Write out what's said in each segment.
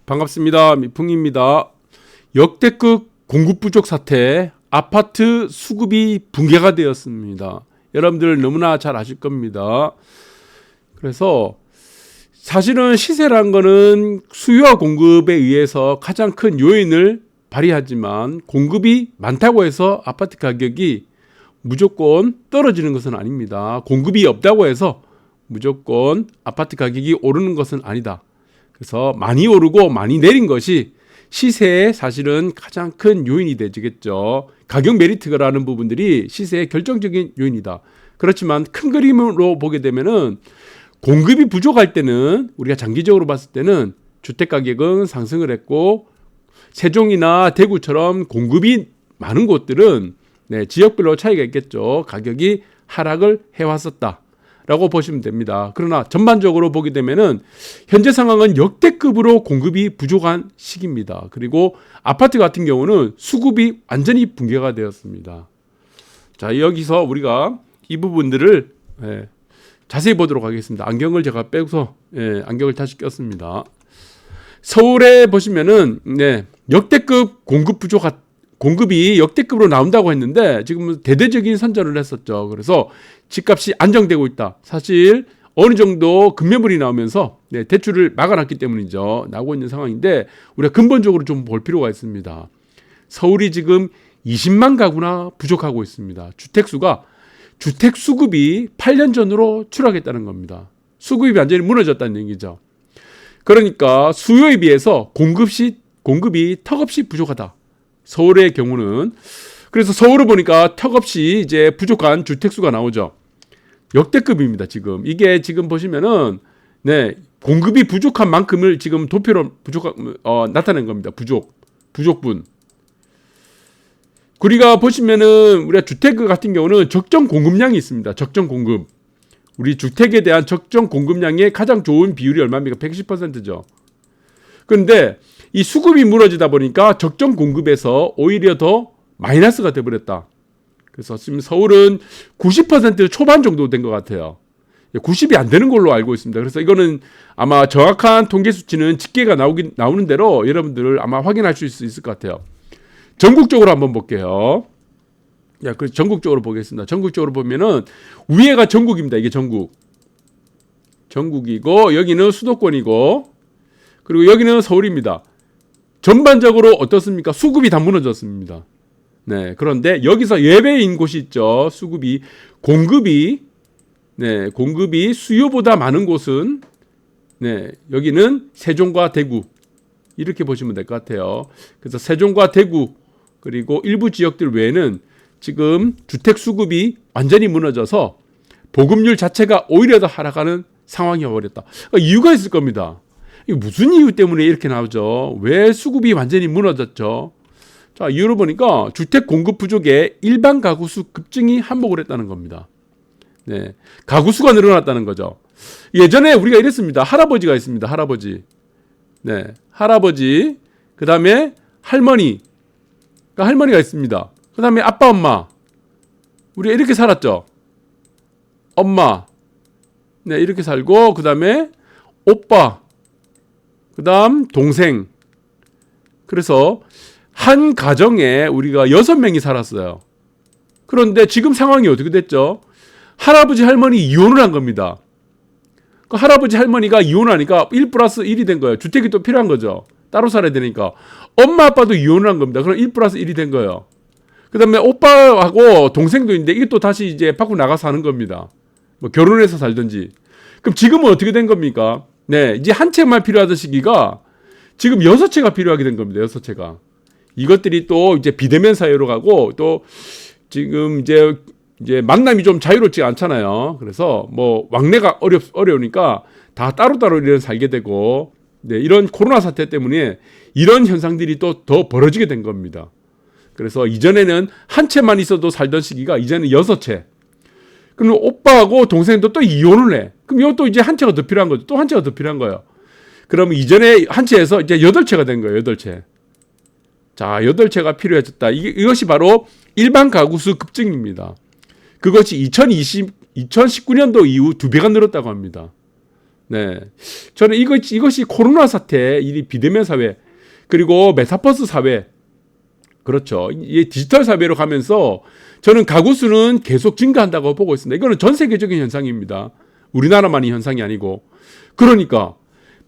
반갑습니다. 미풍입니다. 역대급 공급 부족 사태, 아파트 수급이 붕괴가 되었습니다. 여러분들 너무나 잘 아실 겁니다. 그래서 사실은 시세란 거는 수요와 공급에 의해서 가장 큰 요인을 발휘하지만 공급이 많다고 해서 아파트 가격이 무조건 떨어지는 것은 아닙니다. 공급이 없다고 해서 무조건 아파트 가격이 오르는 것은 아니다. 그래서 많이 오르고 많이 내린 것이 시세의 사실은 가장 큰 요인이 되겠죠. 가격 메리트라는 부분들이 시세의 결정적인 요인이다. 그렇지만 큰 그림으로 보게 되면은 공급이 부족할 때는 우리가 장기적으로 봤을 때는 주택 가격은 상승을 했고 세종이나 대구처럼 공급이 많은 곳들은 지역별로 차이가 있겠죠. 가격이 하락을 해왔었다. 라고 보시면 됩니다. 그러나 전반적으로 보게 되면은 현재 상황은 역대급으로 공급이 부족한 시기입니다. 그리고 아파트 같은 경우는 수급이 완전히 붕괴가 되었습니다. 자, 여기서 우리가 이 부분들을 자세히 보도록 하겠습니다. 안경을 제가 빼서 안경을 다시 꼈습니다. 서울에 보시면은 역대급 공급이 역대급으로 나온다고 했는데 지금 대대적인 선전을 했었죠. 그래서 집값이 안정되고 있다. 사실 어느 정도 급매물이 나오면서 대출을 막아놨기 때문이죠. 나오고 있는 상황인데 우리가 근본적으로 좀 볼 필요가 있습니다. 서울이 지금 20만 가구나 부족하고 있습니다. 주택 수급이 8년 전으로 추락했다는 겁니다. 수급이 완전히 무너졌다는 얘기죠. 그러니까 수요에 비해서 공급이 턱없이 부족하다. 서울의 경우는 그래서 서울을 보니까 턱없이 이제 부족한 주택수가 나오죠. 역대급입니다. 지금 이게 지금 보시면은 공급이 부족한 만큼을 지금 도표로 나타낸 겁니다. 부족분. 우리가 보시면은 우리가 주택 같은 경우는 적정 공급량이 있습니다. 적정 공급. 우리 주택에 대한 적정 공급량의 가장 좋은 비율이 얼마입니까? 110%죠. 그런데 이 수급이 무너지다 보니까 적정 공급에서 오히려 더 마이너스가 돼버렸다. 그래서 지금 서울은 90% 초반 정도 된 것 같아요. 90이 안 되는 걸로 알고 있습니다. 그래서 이거는 아마 정확한 통계 수치는 집계가 나오는 대로 여러분들 아마 확인하실 수 있을 것 같아요. 전국적으로 한번 볼게요. 그래서 전국적으로 보겠습니다. 전국적으로 보면은 위에가 전국입니다. 이게 전국이고 여기는 수도권이고 그리고 여기는 서울입니다. 전반적으로 어떻습니까? 수급이 다 무너졌습니다. 그런데 여기서 예외인 곳이 있죠. 공급이 수요보다 많은 곳은 여기는 세종과 대구 이렇게 보시면 될 것 같아요. 그래서 세종과 대구 그리고 일부 지역들 외에는 지금 주택 수급이 완전히 무너져서 보급률 자체가 오히려 더 하락하는 상황이 와버렸다. 이유가 있을 겁니다. 이게 무슨 이유 때문에 이렇게 나오죠? 왜 수급이 완전히 무너졌죠? 자, 이유를 보니까 주택 공급 부족에 일반 가구 수 급증이 한몫을 했다는 겁니다. 가구 수가 늘어났다는 거죠. 예전에 우리가 이랬습니다. 할아버지가 있습니다. 할아버지. 그 다음에 할머니가 있습니다. 그 다음에 아빠, 엄마. 우리가 이렇게 살았죠. 엄마. 이렇게 살고, 그 다음에 오빠. 그 다음 동생. 그래서 한 가정에 우리가 6명이 살았어요. 그런데 지금 상황이 어떻게 됐죠? 할아버지 할머니 이혼을 한 겁니다. 그 할아버지 할머니가 이혼하니까 1+1이 된 거예요. 주택이 또 필요한 거죠. 따로 살아야 되니까. 엄마 아빠도 이혼을 한 겁니다. 그럼 1+1이 된 거예요. 그 다음에 오빠하고 동생도 있는데 이게 또 다시 이제 밖으로 나가서 사는 겁니다. 뭐 결혼해서 살든지. 그럼 지금은 어떻게 된 겁니까? 이제 한 채만 필요하던 시기가 지금 6채가 필요하게 된 겁니다. 6채가. 이것들이 또 이제 비대면 사회로 가고 또 지금 이제 만남이 좀 자유롭지 않잖아요. 그래서 뭐 왕래가 어려우니까 다 따로따로 살게 되고 이런 코로나 사태 때문에 이런 현상들이 또 더 벌어지게 된 겁니다. 그래서 이전에는 한 채만 있어도 살던 시기가 이제는 6채. 그럼 오빠하고 동생도 또 이혼을 해. 그럼 이것도 이제 한 채가 더 필요한 거죠. 또 한 채가 더 필요한 거예요. 그럼 이전에 한 채에서 이제 8채가 된 거예요. 8채. 자, 8채가 필요해졌다. 이것이 바로 일반 가구수 급증입니다. 그것이 2019년도 이후 2배가 늘었다고 합니다. 네, 저는 이것이 코로나 사태, 이 비대면 사회, 그리고 메타버스 사회, 그렇죠. 이 디지털 사회로 가면서 저는 가구 수는 계속 증가한다고 보고 있습니다. 이거는 전 세계적인 현상입니다. 우리나라만이 현상이 아니고. 그러니까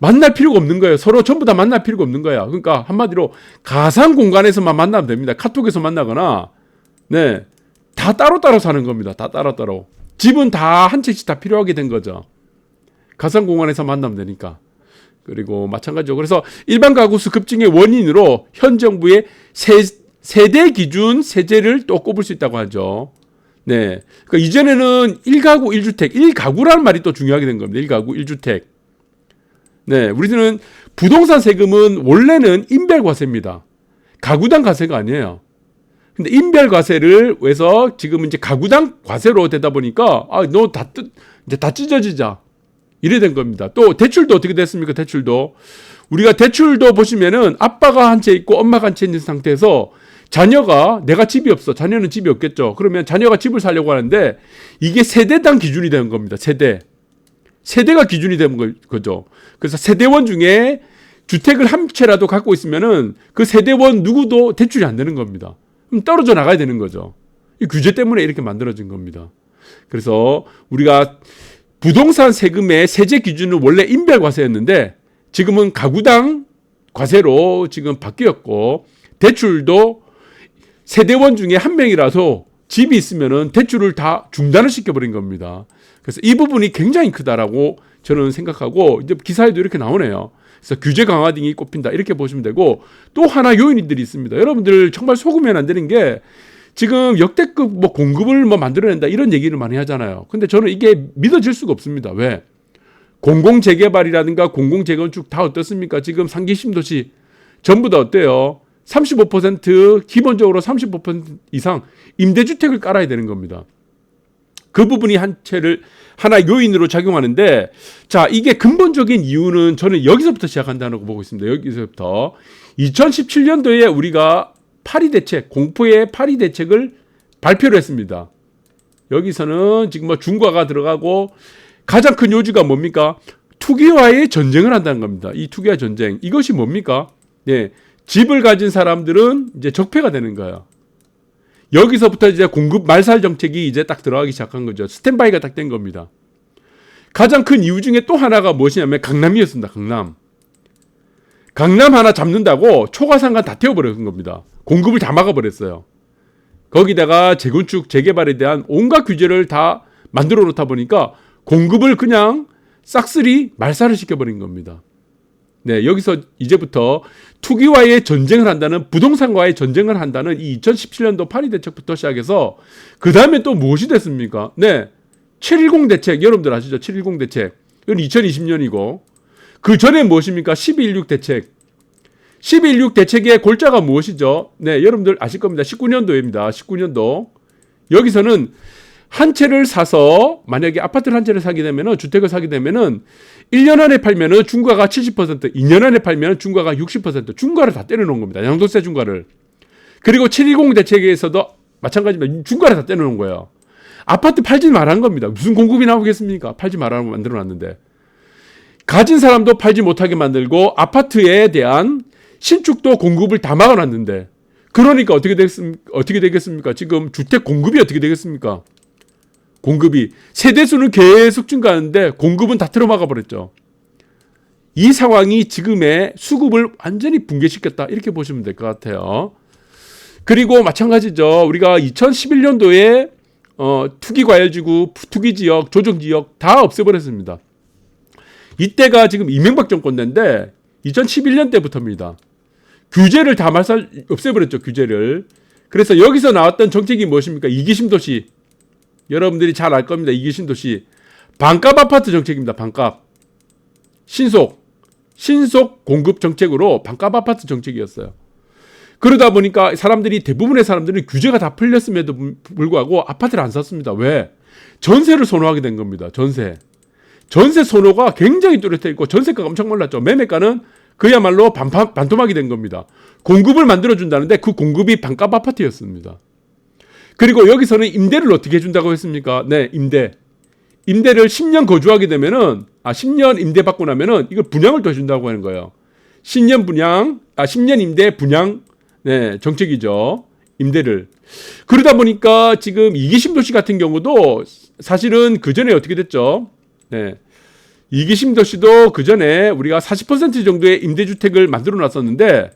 만날 필요가 없는 거예요. 서로 전부 다 만날 필요가 없는 거야. 그러니까 한마디로 가상 공간에서만 만나면 됩니다. 카톡에서 만나거나, 네, 다 따로따로 사는 겁니다. 다 따로따로. 집은 다 한 채씩 다 필요하게 된 거죠. 가상 공간에서 만나면 되니까. 그리고 마찬가지로 그래서 일반 가구 수 급증의 원인으로 현 정부의 세대 기준 세제를 또 꼽을 수 있다고 하죠. 네. 그러니까 이전에는 1가구 1주택, 1가구라는 말이 또 중요하게 된 겁니다. 1가구 1주택. 네. 우리는 부동산 세금은 원래는 인별과세입니다. 가구당 과세가 아니에요. 근데 인별과세를 해서 지금 이제 가구당 과세로 되다 보니까, 너 이제 다 찢어지자. 이래 된 겁니다. 또 대출도 어떻게 됐습니까? 대출도. 우리가 대출도 보시면은 아빠가 한 채 있고 엄마가 한 채 있는 상태에서 자녀가 내가 집이 없어. 자녀는 집이 없겠죠. 그러면 자녀가 집을 사려고 하는데 이게 세대당 기준이 되는 겁니다. 세대가 기준이 되는 거죠. 그래서 세대원 중에 주택을 한 채라도 갖고 있으면은 그 세대원 누구도 대출이 안 되는 겁니다. 그럼 떨어져 나가야 되는 거죠. 이 규제 때문에 이렇게 만들어진 겁니다. 그래서 우리가 부동산 세금의 세제 기준은 원래 인별과세였는데 지금은 가구당 과세로 지금 바뀌었고 대출도 세대원 중에 한 명이라도 집이 있으면은 대출을 다 중단을 시켜버린 겁니다. 그래서 이 부분이 굉장히 크다라고 저는 생각하고 이제 기사에도 이렇게 나오네요. 그래서 규제 강화 등이 꼽힌다 이렇게 보시면 되고 또 하나 요인들이 있습니다. 여러분들 정말 속으면 안 되는 게 지금 역대급 공급을 만들어낸다 이런 얘기를 많이 하잖아요. 근데 저는 이게 믿어질 수가 없습니다. 왜? 공공재개발이라든가 공공재건축 다 어떻습니까? 지금 상기 신도시 전부 다 어때요? 35% 기본적으로 35% 이상 임대주택을 깔아야 되는 겁니다. 그 부분이 하나 요인으로 작용하는데 자 이게 근본적인 이유는 저는 여기서부터 시작한다고 보고 있습니다. 여기서부터 2017년도에 우리가 파리대책, 공포의 파리대책을 발표를 했습니다. 여기서는 지금 중과가 들어가고 가장 큰 요지가 뭡니까? 투기와의 전쟁을 한다는 겁니다. 이 투기와 전쟁. 이것이 뭡니까? 네. 집을 가진 사람들은 이제 적폐가 되는 거예요. 여기서부터 이제 공급 말살 정책이 이제 딱 들어가기 시작한 거죠. 스탠바이가 딱 된 겁니다. 가장 큰 이유 중에 또 하나가 무엇이냐면 강남이었습니다. 강남 하나 잡는다고 초과상가 다 태워버린 겁니다. 공급을 다 막아버렸어요. 거기다가 재건축, 재개발에 대한 온갖 규제를 다 만들어 놓다 보니까 공급을 그냥 싹쓸이 말살을 시켜버린 겁니다. 네, 여기서 이제부터 투기와의 전쟁을 한다는, 부동산과의 전쟁을 한다는 이 2017년도 파리 대책부터 시작해서 그 다음에 또 무엇이 됐습니까? 네, 710 대책, 여러분들 아시죠? 710 대책. 이건 2020년이고 그 전에 무엇입니까? 12.16 대책. 12.16 대책의 골자가 무엇이죠? 네, 여러분들 아실 겁니다. 19년도입니다. 19년도. 여기서는 한 채를 사서 만약에 아파트를 한 채를 사게 되면은 주택을 사게 되면은 1년 안에 팔면은 중과가 70%, 2년 안에 팔면은 중과가 60%, 중과를 다 때려 놓은 겁니다. 양도세 중과를. 그리고 720 대책에서도 마찬가지입니다. 중과를 다 때려 놓은 거예요. 아파트 팔지 말라는 겁니다. 무슨 공급이 나오겠습니까? 팔지 말라고 만들어 놨는데. 가진 사람도 팔지 못하게 만들고 아파트에 대한 신축도 공급을 다 막아놨는데 그러니까 어떻게 되겠습니까? 지금 주택 공급이 어떻게 되겠습니까? 공급이 세대수는 계속 증가하는데 공급은 다 틀어막아 버렸죠. 이 상황이 지금의 수급을 완전히 붕괴시켰다 이렇게 보시면 될 것 같아요. 그리고 마찬가지죠. 우리가 2011년도에 투기과열지구, 투기지역, 조정지역 다 없애버렸습니다. 이때가 지금 이명박 정권 때인데 2011년 때부터입니다. 규제를 다 없애버렸죠. 규제를. 그래서 여기서 나왔던 정책이 무엇입니까? 이기심 도시. 여러분들이 잘 알 겁니다. 이기심 도시. 반값 아파트 정책입니다. 반값. 신속 공급 정책으로 반값 아파트 정책이었어요. 그러다 보니까 대부분의 사람들이 규제가 다 풀렸음에도 불구하고 아파트를 안 샀습니다. 왜? 전세를 선호하게 된 겁니다. 전세 선호가 굉장히 뚜렷해 있고 전세가가 엄청 올랐죠. 매매가는 그야말로 반토막이 된 겁니다. 공급을 만들어준다는데 그 공급이 반값 아파트였습니다. 그리고 여기서는 임대를 어떻게 해준다고 했습니까? 네, 임대를 10년 거주하게 되면은 10년 임대 받고 나면은 이걸 분양을 더 준다고 하는 거예요. 10년 임대 분양, 네, 정책이죠. 임대를. 그러다 보니까 지금 이기심 도시 같은 경우도 사실은 그 전에 어떻게 됐죠? 네. 이기심 도시도 그 전에 우리가 40% 정도의 임대주택을 만들어 놨었는데,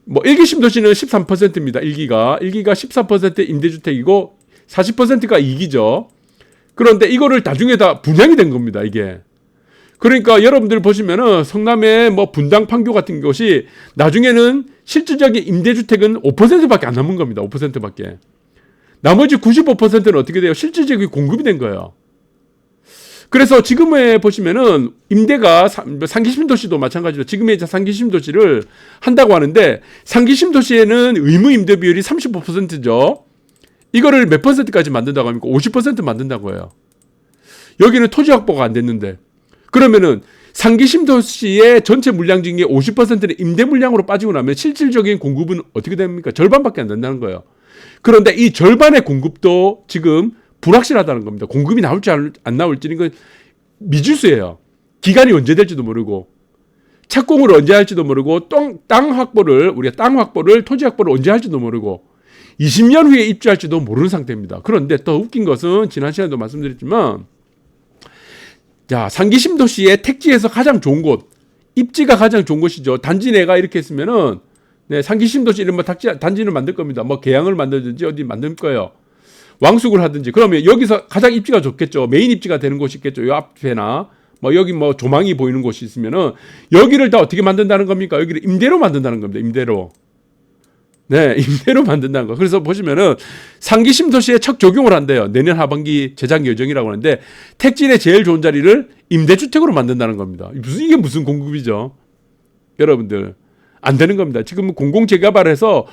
뭐 1기심 도시는 13%입니다. 1기가 14% 임대주택이고 40%가 2기죠. 그런데 이거를 나중에 다 분양이 된 겁니다. 이게. 그러니까 여러분들 보시면은 성남의 뭐 분당 판교 같은 곳이 나중에는 실질적인 임대주택은 5%밖에 안 남은 겁니다. 5%밖에. 나머지 95%는 어떻게 돼요? 실질적인 공급이 된 거예요. 그래서 지금에 보시면은 임대가 상기심 도시도 마찬가지로 지금의 상기심 도시를 한다고 하는데 상기심 도시에는 의무 임대 비율이 35%죠. 이거를 몇 %까지 만든다고 합니까? 50% 만든다고 해요. 여기는 토지 확보가 안 됐는데. 그러면은 상기심 도시의 전체 물량 중에 50%는 임대 물량으로 빠지고 나면 실질적인 공급은 어떻게 됩니까? 절반밖에 안 된다는 거예요. 그런데 이 절반의 공급도 지금 불확실하다는 겁니다. 공급이 나올지 안 나올지는 이건 미지수예요. 기간이 언제 될지도 모르고 착공을 언제 할지도 모르고 땅 확보를 토지 확보를 언제 할지도 모르고 20년 후에 입주할지도 모르는 상태입니다. 그런데 더 웃긴 것은 지난 시간에도 말씀드렸지만 자, 상기심 도시의 택지에서 가장 좋은 곳, 입지가 가장 좋은 곳이죠. 단지 내가 이렇게 했으면은 네, 상기심 도시 이런 뭐 단지를 만들 겁니다. 뭐 계양을 만들든지 어디 만들 거예요. 왕숙을 하든지. 그러면 여기서 가장 입지가 좋겠죠. 메인 입지가 되는 곳이 있겠죠. 요 앞에나 뭐 여기 뭐 조망이 보이는 곳이 있으면은 여기를 다 어떻게 만든다는 겁니까? 여기를 임대로 만든다는 겁니다. 임대로. 네, 임대로 만든다는 거. 그래서 보시면은 상기심 도시에 척 적용을 한대요. 내년 하반기 제작 예정이라고 하는데 택지의 제일 좋은 자리를 임대주택으로 만든다는 겁니다. 이게 무슨 공급이죠? 여러분들. 안 되는 겁니다. 지금 공공개발해서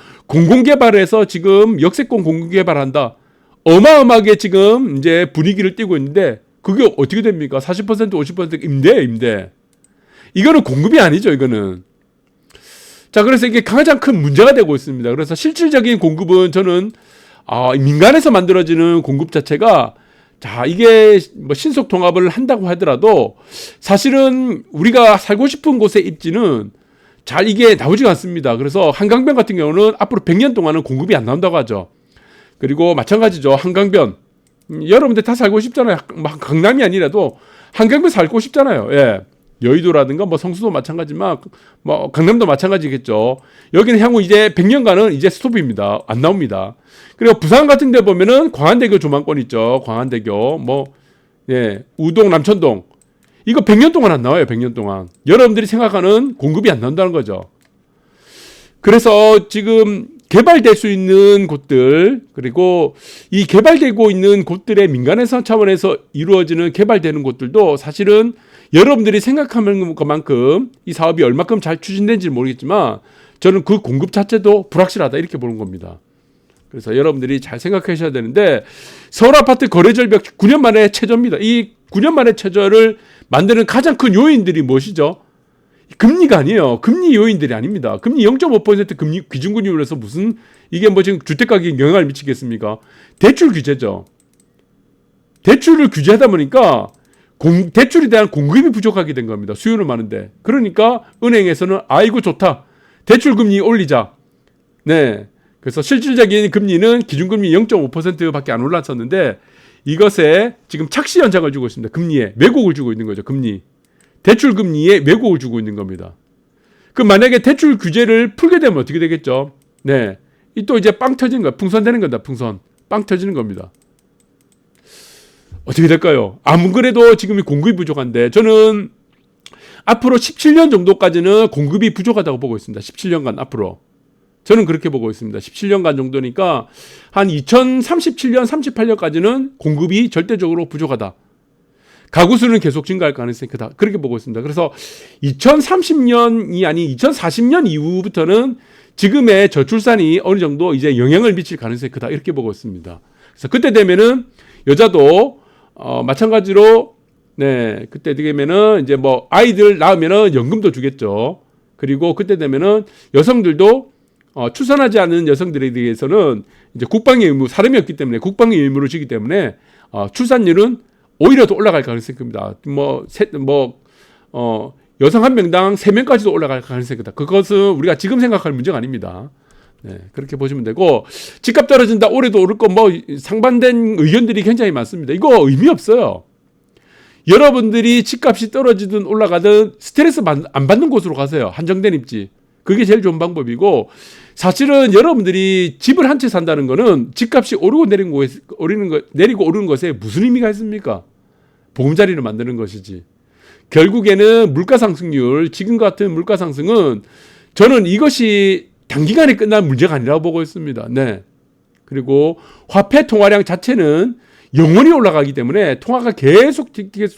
지금 역세권 공공개발한다. 어마어마하게 지금 이제 분위기를 띄고 있는데 그게 어떻게 됩니까? 40% 50% 임대. 이거는 공급이 아니죠, 이거는. 자, 그래서 이게 가장 큰 문제가 되고 있습니다. 그래서 실질적인 공급은 저는 민간에서 만들어지는 공급 자체가 자, 이게 뭐 신속 통합을 한다고 하더라도 사실은 우리가 살고 싶은 곳의 입지는 잘 이게 나오지가 않습니다. 그래서 한강변 같은 경우는 앞으로 100년 동안은 공급이 안 나온다고 하죠. 그리고 마찬가지죠. 한강변. 여러분들 다 살고 싶잖아요. 강남이 아니라도 한강변 살고 싶잖아요. 예. 여의도라든가 뭐 성수도 마찬가지지만 뭐 강남도 마찬가지겠죠. 여기는 향후 이제 100년간은 이제 스톱입니다. 안 나옵니다. 그리고 부산 같은 데 보면은 광안대교 조망권 있죠. 광안대교 뭐 예, 우동 남천동 이거 100년 동안 안 나와요. 100년 동안. 여러분들이 생각하는 공급이 안 나온다는 거죠. 그래서 지금 개발될 수 있는 곳들 그리고 이 개발되고 있는 곳들의 민간에서 차원에서 이루어지는 개발되는 곳들도 사실은 여러분들이 생각하는 것만큼 이 사업이 얼마큼 잘 추진된지 모르겠지만 저는 그 공급 자체도 불확실하다 이렇게 보는 겁니다. 그래서 여러분들이 잘 생각하셔야 되는데 서울아파트 거래절벽 9년 만에 최저입니다. 이 9년 만에 최저를 만드는 가장 큰 요인들이 무엇이죠? 금리가 아니에요. 금리 요인들이 아닙니다. 금리 0.5% 금리 기준금리로 해서 무슨 이게 뭐 지금 주택가격에 영향을 미치겠습니까? 대출 규제죠. 대출을 규제하다 보니까 대출에 대한 공급이 부족하게 된 겁니다. 수요는 많은데. 그러니까 은행에서는 아이고 좋다. 대출 금리 올리자. 네. 그래서 실질적인 금리는 기준금리 0.5%밖에 안 올랐었는데 이것에 지금 착시 현상을 주고 있습니다. 금리에 왜곡을 주고 있는 거죠. 금리. 대출 금리에 왜곡을 주고 있는 겁니다. 그 만약에 대출 규제를 풀게 되면 어떻게 되겠죠? 네. 또 이제 빵 터지는 거야. 풍선되는 거다. 풍선. 빵 터지는 겁니다. 어떻게 될까요? 안 그래도 지금 공급이 부족한데 저는 앞으로 17년 정도까지는 공급이 부족하다고 보고 있습니다. 17년간 앞으로. 저는 그렇게 보고 있습니다. 17년간 정도니까 한 2037년, 38년까지는 공급이 절대적으로 부족하다. 가구 수는 계속 증가할 가능성이 크다. 그렇게 보고 있습니다. 그래서 2030년이 아닌 2040년 이후부터는 지금의 저출산이 어느 정도 이제 영향을 미칠 가능성이 크다. 이렇게 보고 있습니다. 그래서 그때 되면은 여자도 마찬가지로 네, 그때 되면은 이제 뭐 아이들 낳으면은 연금도 주겠죠. 그리고 그때 되면은 여성들도 출산하지 않은 여성들에 대해서는 이제 국방의 의무, 사람이 없기 때문에 국방의 의무를 지기 때문에 출산율은 오히려 더 올라갈 가능성이 큽니다. 여성 한 명당 3명까지도 올라갈 가능성이 크다. 그것은 우리가 지금 생각할 문제가 아닙니다. 네, 그렇게 보시면 되고, 집값 떨어진다, 올해도 오를 거, 상반된 의견들이 굉장히 많습니다. 이거 의미 없어요. 여러분들이 집값이 떨어지든 올라가든 스트레스 안 받는 곳으로 가세요. 한정된 입지. 그게 제일 좋은 방법이고, 사실은 여러분들이 집을 한 채 산다는 거는 집값이 오르고 내리고 오르는 것에 무슨 의미가 있습니까? 보금자리를 만드는 것이지. 결국에는 물가 상승률, 지금 같은 물가 상승은 저는 이것이 단기간에 끝난 문제가 아니라고 보고 있습니다. 네. 그리고 화폐 통화량 자체는 영원히 올라가기 때문에 통화가 계속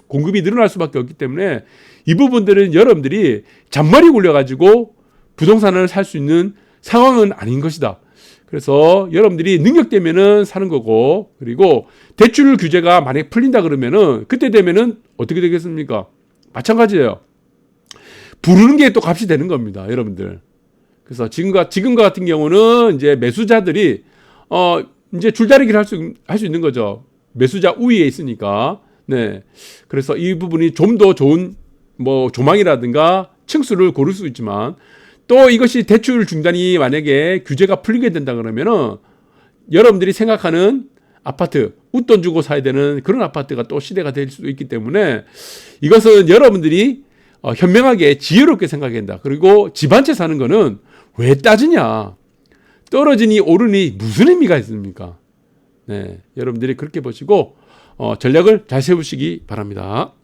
공급이 늘어날 수밖에 없기 때문에 이 부분들은 여러분들이 잔머리 굴려가지고 부동산을 살 수 있는 상황은 아닌 것이다. 그래서 여러분들이 능력되면은 사는 거고, 그리고 대출 규제가 만약에 풀린다 그러면은 그때 되면은 어떻게 되겠습니까? 마찬가지예요. 부르는 게 또 값이 되는 겁니다, 여러분들. 그래서 지금과 같은 경우는 이제 매수자들이 이제 줄다리기를 할 수 있는 거죠. 매수자 우위에 있으니까. 네. 그래서 이 부분이 좀 더 좋은 조망이라든가 층수를 고를 수 있지만, 또 이것이 대출 중단이 만약에 규제가 풀리게 된다 그러면은 여러분들이 생각하는 아파트, 웃돈 주고 사야 되는 그런 아파트가 또 시대가 될 수도 있기 때문에 이것은 여러분들이 현명하게 지혜롭게 생각해야 된다. 그리고 집 한 채 사는 거는 왜 따지냐? 떨어지니 오르니 무슨 의미가 있습니까? 네, 여러분들이 그렇게 보시고 전략을 잘 세우시기 바랍니다.